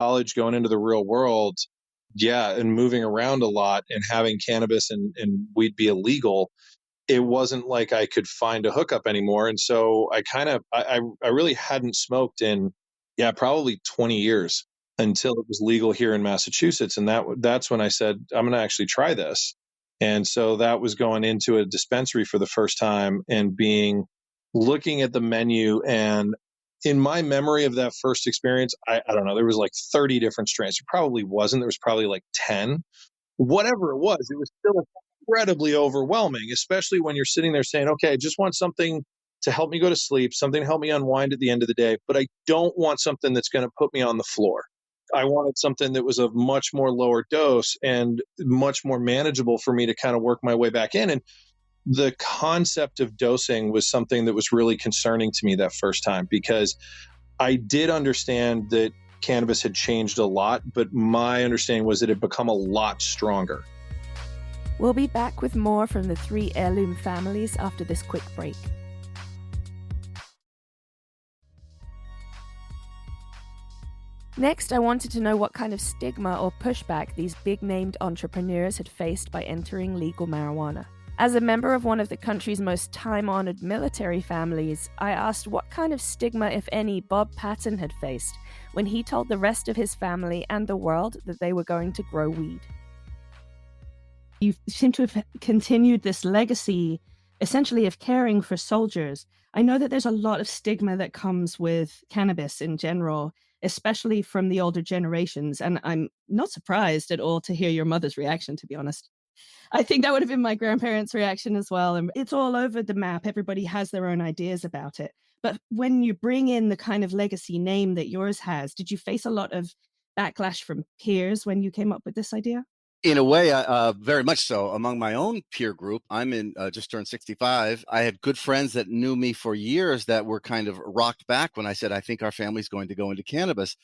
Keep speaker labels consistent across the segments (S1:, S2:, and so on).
S1: college, going into the real world, yeah, and moving around a lot and having cannabis and weed be illegal, it wasn't like I could find a hookup anymore. And so I really hadn't smoked in, yeah, probably 20 years until it was legal here in Massachusetts. And that's when I said, I'm going to actually try this. And so that was going into a dispensary for the first time and looking at the menu. And in my memory of that first experience, I don't know, there was like 30 different strains. It probably wasn't. There was probably like 10. Whatever it was still incredibly overwhelming, especially when you're sitting there saying, okay, I just want something to help me go to sleep, something to help me unwind at the end of the day, but I don't want something that's going to put me on the floor. I wanted something that was a much more lower dose and much more manageable for me to kind of work my way back in. And the concept of dosing was something that was really concerning to me that first time, because I did understand that cannabis had changed a lot, but my understanding was that it had become a lot stronger.
S2: We'll be back with more from the three Heirloom families after this quick break. Next, I wanted to know what kind of stigma or pushback these big-named entrepreneurs had faced by entering legal marijuana. As a member of one of the country's most time-honored military families, I asked what kind of stigma, if any, Bob Patton had faced when he told the rest of his family and the world that they were going to grow weed.
S3: You seem to have continued this legacy, essentially, of caring for soldiers. I know that there's a lot of stigma that comes with cannabis in general, especially from the older generations, and I'm not surprised at all to hear your mother's reaction, to be honest. I think that would have been my grandparents' reaction as well. And it's all over the map. Everybody has their own ideas about it. But when you bring in the kind of legacy name that yours has, did you face a lot of backlash from peers when you came up with this idea?
S4: In a way, very much so. Among my own peer group, I'm in just turned 65. I had good friends that knew me for years that were kind of rocked back when I said, I think our family's going to go into cannabis.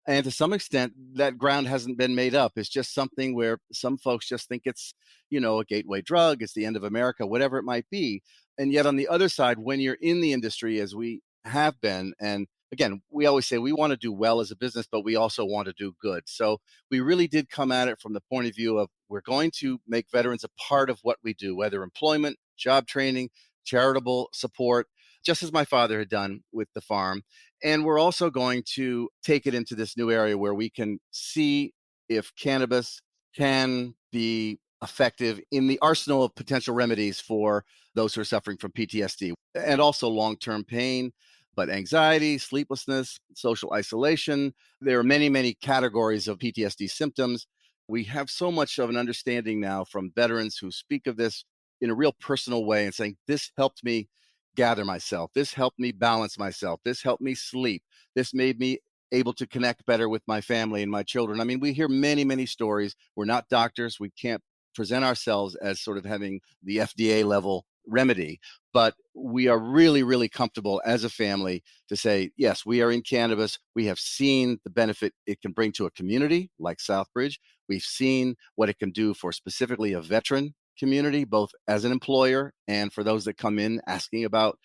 S4: And to some extent, that ground hasn't been made up. It's just something where some folks just think it's, a gateway drug. It's the end of America, whatever it might be. And yet on the other side, when you're in the industry, as we have been, and again, we always say we want to do well as a business, but we also want to do good. So we really did come at it from the point of view of we're going to make veterans a part of what we do, whether employment, job training, charitable support, just as my father had done with the farm. And we're also going to take it into this new area where we can see if cannabis can be effective in the arsenal of potential remedies for those who are suffering from PTSD and also long-term pain, but anxiety, sleeplessness, social isolation. There are many, many categories of PTSD symptoms. We have so much of an understanding now from veterans who speak of this in a real personal way and saying, this helped me gather myself. This helped me balance myself. This helped me sleep. This made me able to connect better with my family and my children. I mean, we hear many, many stories. We're not doctors. We can't present ourselves as sort of having the FDA level remedy, but we are really, really comfortable as a family to say, yes, we are in cannabis. We have seen the benefit it can bring to a community like Southbridge. We've seen what it can do for specifically a veteran community, both as an employer and for those that come in asking about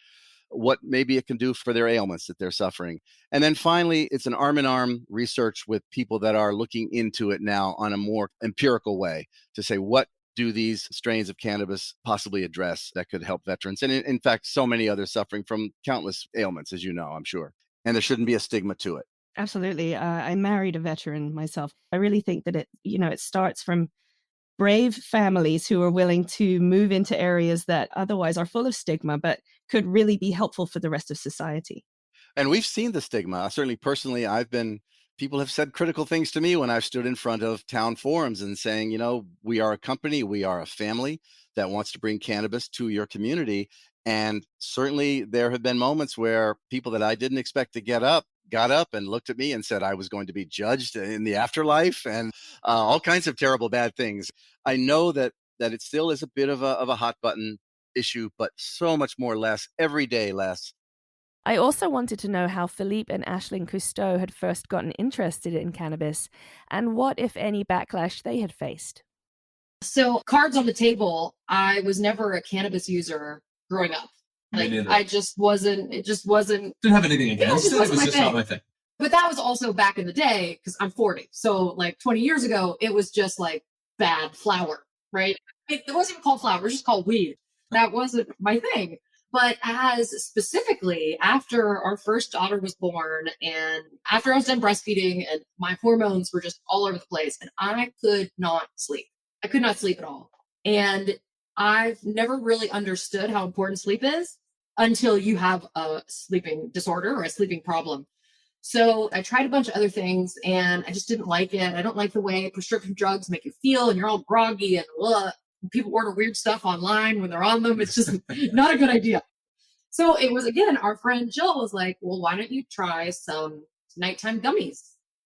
S4: what maybe it can do for their ailments that they're suffering. And then finally, it's an arm-in-arm research with people that are looking into it now on a more empirical way to say, what do these strains of cannabis possibly address that could help veterans? And in fact, so many others suffering from countless ailments, as you know, I'm sure. And there shouldn't be a stigma to it.
S3: Absolutely. I married a veteran myself. I really think that it starts from brave families who are willing to move into areas that otherwise are full of stigma, but could really be helpful for the rest of society.
S4: And we've seen the stigma. Certainly, personally, people have said critical things to me when I've stood in front of town forums and saying, we are a company, we are a family that wants to bring cannabis to your community. And certainly there have been moments where people that I didn't expect to got up and looked at me and said I was going to be judged in the afterlife and all kinds of terrible bad things. I know that it still is a bit of a hot button issue, but so much more less, every day less.
S2: I also wanted to know how Phillippe and Ashlyn Cousteau had first gotten interested in cannabis and what, if any, backlash they had faced.
S5: So, cards on the table, I was never a cannabis user growing up.
S6: Me neither.
S5: I just wasn't, it just wasn't.
S6: Didn't have anything against it. It was just not my thing.
S5: But that was also back in the day because I'm 40. So like 20 years ago, it was just like bad flower, right? It wasn't even called flower, it was just called weed. That wasn't my thing. But as specifically after our first daughter was born and after I was done breastfeeding and my hormones were just all over the place and I could not sleep. I could not sleep at all. And I've never really understood how important sleep is until you have a sleeping disorder or a sleeping problem. So I tried a bunch of other things and I just didn't like it. I don't like the way prescription drugs make you feel and you're all groggy and people order weird stuff online when they're on them. It's just not a good idea. So it was, again, our friend Jill was like, well, why don't you try some nighttime gummies?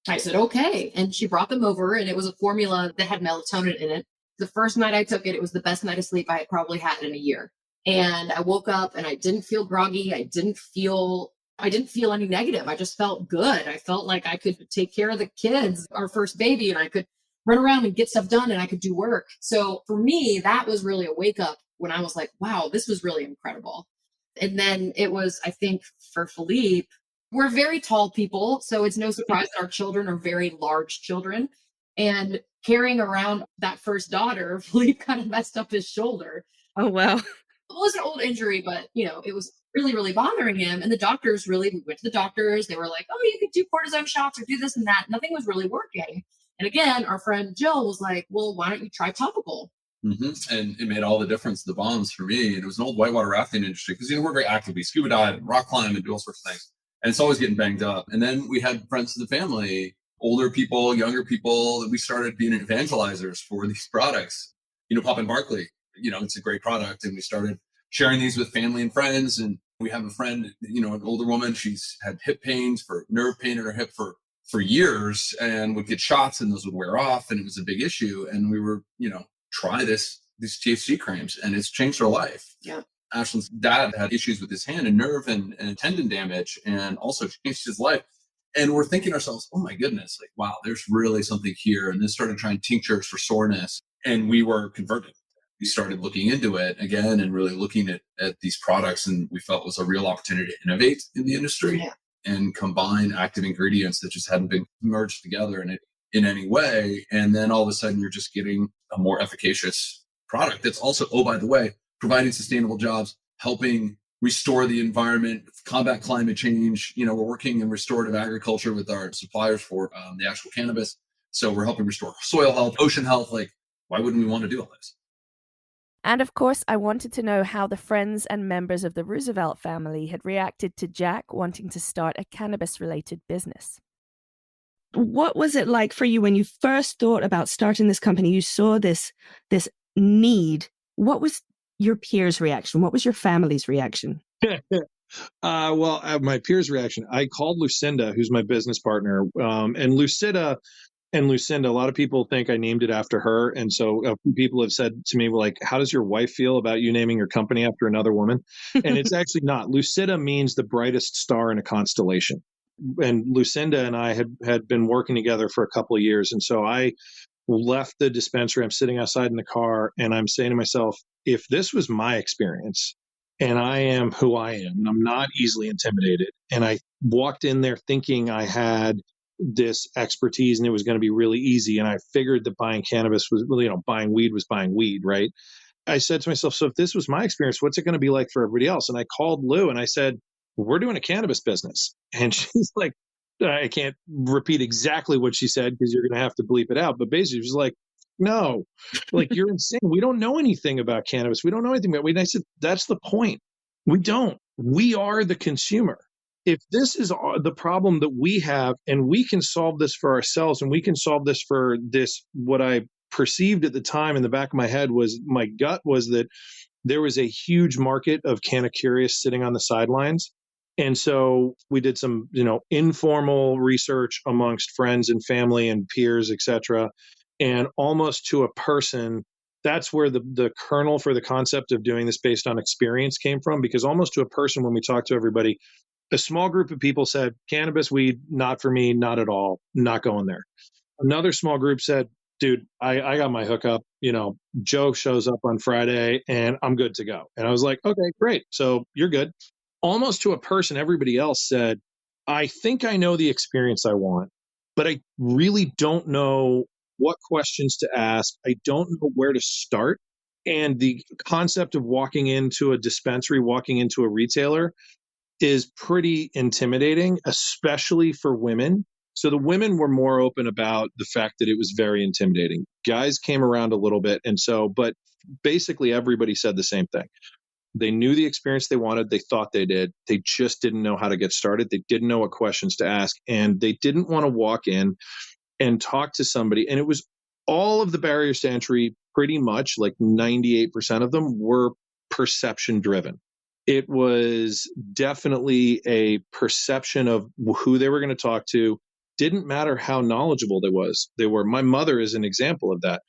S5: I said, okay. And she brought them over and it was a formula that had melatonin in it. The first night I took it, it was the best night of sleep I had probably had in a year. And I woke up and I didn't feel groggy. I didn't feel any negative. I just felt good. I felt like I could take care of the kids, our first baby, and I could run around and get stuff done and I could do work. So for me, that was really a wake up when I was like, wow, this was really incredible. And then it was, I think for Phillippe, we're very tall people. So it's no surprise that our children are very large children. And carrying around that first daughter, Phillippe kind of messed up his shoulder.
S3: Oh, wow.
S5: It was an old injury, but it was really, really bothering him. And the doctors we went to the doctors. They were like, oh, you could do cortisone shots or do this and that. Nothing was really working. And again, our friend Jill was like, well, why don't you try topical?
S6: Mm-hmm. And it made all the difference, the bombs for me. And it was an old whitewater rafting industry because, we're very active. We scuba dive and rock climb and do all sorts of things. And it's always getting banged up. And then we had friends of the family, older people, younger people, that we started being evangelizers for these products. Pop and Barkley, it's a great product. And we started sharing these with family and friends. And we have a friend, an older woman, she's had hip pains, nerve pain in her hip for years and would get shots and those would wear off. And it was a big issue. And we were, try these THC creams and it's changed her life.
S5: Yeah.
S6: Ashlyn's dad had issues with his hand and nerve and tendon damage and also changed his life. And we're thinking to ourselves, oh my goodness, like, wow, there's really something here. And then started trying tinctures for soreness and we were converted. We started looking into it again and really looking at these products. And we felt it was a real opportunity to innovate in the industry and combine active ingredients that just hadn't been merged together in any way. And then all of a sudden you're just getting a more efficacious product that's also, oh, by the way, providing sustainable jobs, helping restore the environment, combat climate change. We're working in restorative agriculture with our suppliers for the actual cannabis. So we're helping restore soil health, ocean health. Like, why wouldn't we want to do all this?
S2: And of course, I wanted to know how the friends and members of the Roosevelt family had reacted to Jack wanting to start a cannabis-related business.
S3: What was it like for you when you first thought about starting this company? You saw this need. What was your peers' reaction? What was your family's reaction?
S1: My peers' reaction, I called Lucida, who's my business partner, and Lucida and Lucinda, a lot of people think I named it after her. And so people have said to me, like, how does your wife feel about you naming your company after another woman? And it's actually not. Lucida means the brightest star in a constellation. And Lucinda and I had been working together for a couple of years. And so I left the dispensary. I'm sitting outside in the car and I'm saying to myself, if this was my experience and I am who I am, and I'm not easily intimidated, and I walked in there thinking I had this expertise and it was going to be really easy. And I figured that buying cannabis was, buying weed was buying weed, right? I said to myself, so if this was my experience, what's it going to be like for everybody else? And I called Lou and I said, we're doing a cannabis business. And she's like, I can't repeat exactly what she said because you're going to have to bleep it out. But basically, she's like, no, like, you're insane. We don't know anything about cannabis. We don't know anything about weed. And I said, that's the point. We don't. We are the consumer. If this is the problem that we have and we can solve this for ourselves and we can solve this for this, what I perceived at the time in the back of my head was, my gut was that there was a huge market of canna curious sitting on the sidelines. And so we did some, informal research amongst friends and family and peers, et cetera. And almost to a person, that's where the kernel for the concept of doing this based on experience came from, because almost to a person, when we talked to everybody, a small group of people said, cannabis, weed, not for me, not at all, not going there. Another small group said, dude, I got my hookup. Joe shows up on Friday and I'm good to go. And I was like, okay, great. So you're good. Almost to a person, everybody else said, I think I know the experience I want, but I really don't know what questions to ask. I don't know where to start. And the concept of walking into a dispensary, walking into a retailer is pretty intimidating, especially for women. So the women were more open about the fact that it was very intimidating. Guys came around a little bit. And so, but basically everybody said the same thing. They knew the experience they wanted. They thought they did. They just didn't know how to get started. They didn't know what questions to ask. And they didn't want to walk in and talk to somebody. And it was all of the barriers to entry, pretty much like 98% of them were perception driven. It was definitely a perception of who they were going to talk to. Didn't matter how knowledgeable they were. My mother is an example of that.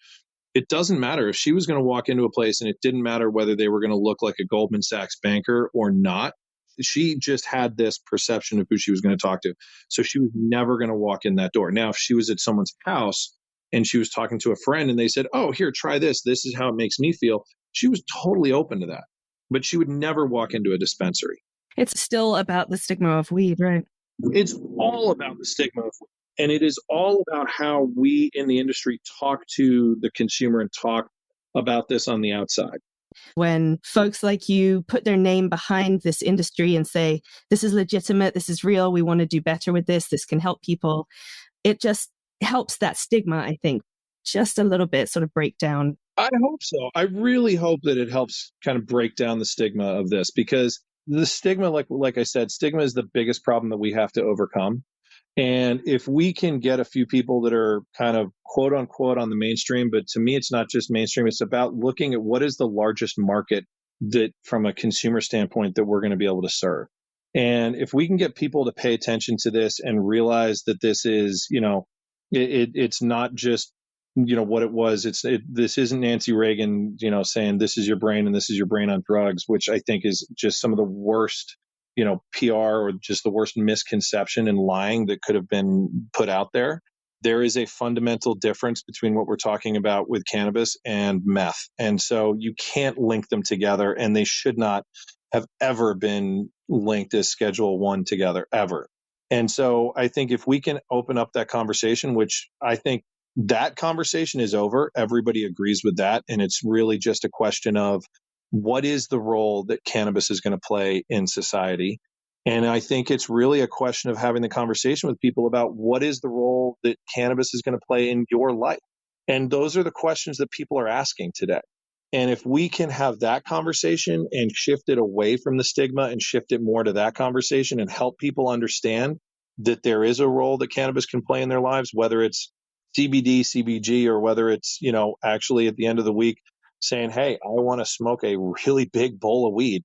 S1: It doesn't matter if she was going to walk into a place, and it didn't matter whether they were going to look like a Goldman Sachs banker or not. She just had this perception of who she was going to talk to. So she was never going to walk in that door. Now, if she was at someone's house and she was talking to a friend and they said, "Oh, here, try this. This is how it makes me feel," she was totally open to that. But she would never walk into a dispensary.
S3: It's still about the stigma of weed, right?
S1: It's all about the stigma of weed. And it is all about how we in the industry talk to the consumer and talk about this on the outside.
S3: When folks like you put their name behind this industry and say, this is legitimate, this is real, we want to do better with this can help people, it just helps that stigma, I think, just a little bit sort of break down.
S1: I hope so. I really hope that it helps kind of break down the stigma of this, because the stigma, like I said, stigma is the biggest problem that we have to overcome. And if we can get a few people that are kind of quote unquote on the mainstream, but to me, it's not just mainstream. It's about looking at what is the largest market that from a consumer standpoint that we're going to be able to serve. And if we can get people to pay attention to this and realize that this is, it's not just, what it was. This isn't Nancy Reagan, saying this is your brain and this is your brain on drugs, which I think is just some of the worst PR or just the worst misconception and lying that could have been put out there. There is a fundamental difference between what we're talking about with cannabis and meth. And so you can't link them together, and they should not have ever been linked as Schedule 1 together, ever. And so I think if we can open up that conversation, which I think that conversation is over, everybody agrees with that. And it's really just a question of, what is the role that cannabis is going to play in society? And I think it's really a question of having the conversation with people about what is the role that cannabis is going to play in your life. And those are the questions that people are asking today. And if we can have that conversation and shift it away from the stigma and shift it more to that conversation and help people understand that there is a role that cannabis can play in their lives, whether it's CBD, CBG, or whether it's, actually at the end of the week, saying, "Hey, I want to smoke a really big bowl of weed."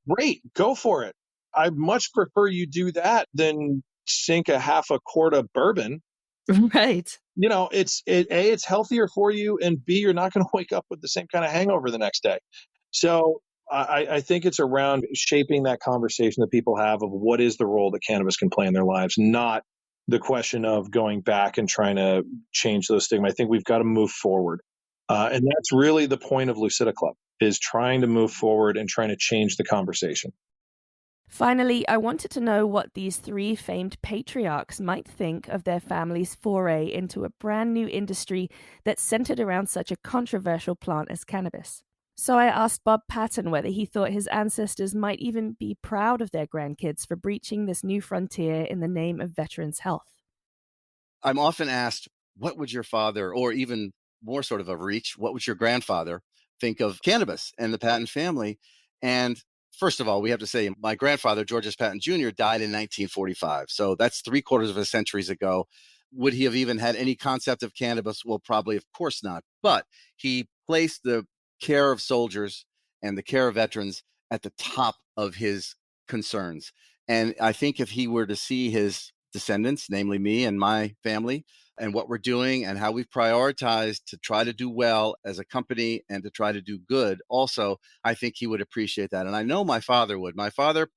S1: Great, go for it. I much prefer you do that than sink a half a quart of bourbon.
S3: Right.
S1: It's healthier for you, and B, you're not going to wake up with the same kind of hangover the next day. So I think it's around shaping that conversation that people have of what is the role that cannabis can play in their lives, not the question of going back and trying to change those stigma. I think we've got to move forward. And that's really the point of Lucida Club, is trying to move forward and trying to change the conversation.
S2: Finally, I wanted to know what these three famed patriarchs might think of their family's foray into a brand new industry that's centered around such a controversial plant as cannabis. So I asked Bob Patton whether he thought his ancestors might even be proud of their grandkids for breaching this new frontier in the name of veterans' health.
S4: I'm often asked, what would your father, or even more sort of a reach, what would your grandfather think of cannabis and the Patton family? And first of all, we have to say my grandfather, George S. Patton Jr., died in 1945. So that's 3/4 of a century ago. Would he have even had any concept of cannabis? Well, probably, of course not. But he placed the care of soldiers and the care of veterans at the top of his concerns. And I think if he were to see his descendants, namely me and my family, and what we're doing and how we've prioritized to try to do well as a company and to try to do good also, I think he would appreciate that. And I know my father would. My father,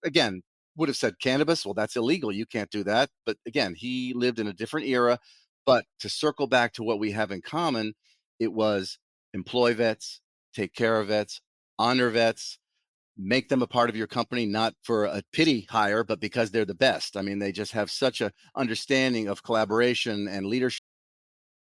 S4: again, would have said cannabis, well, that's illegal, you can't do that. But again, he lived in a different era. But to circle back to what we have in common, it was employ vets, take care of vets, honor vets, make them a part of your company, not for a pity hire, but because they're the best. I mean, they just have such a understanding of collaboration and leadership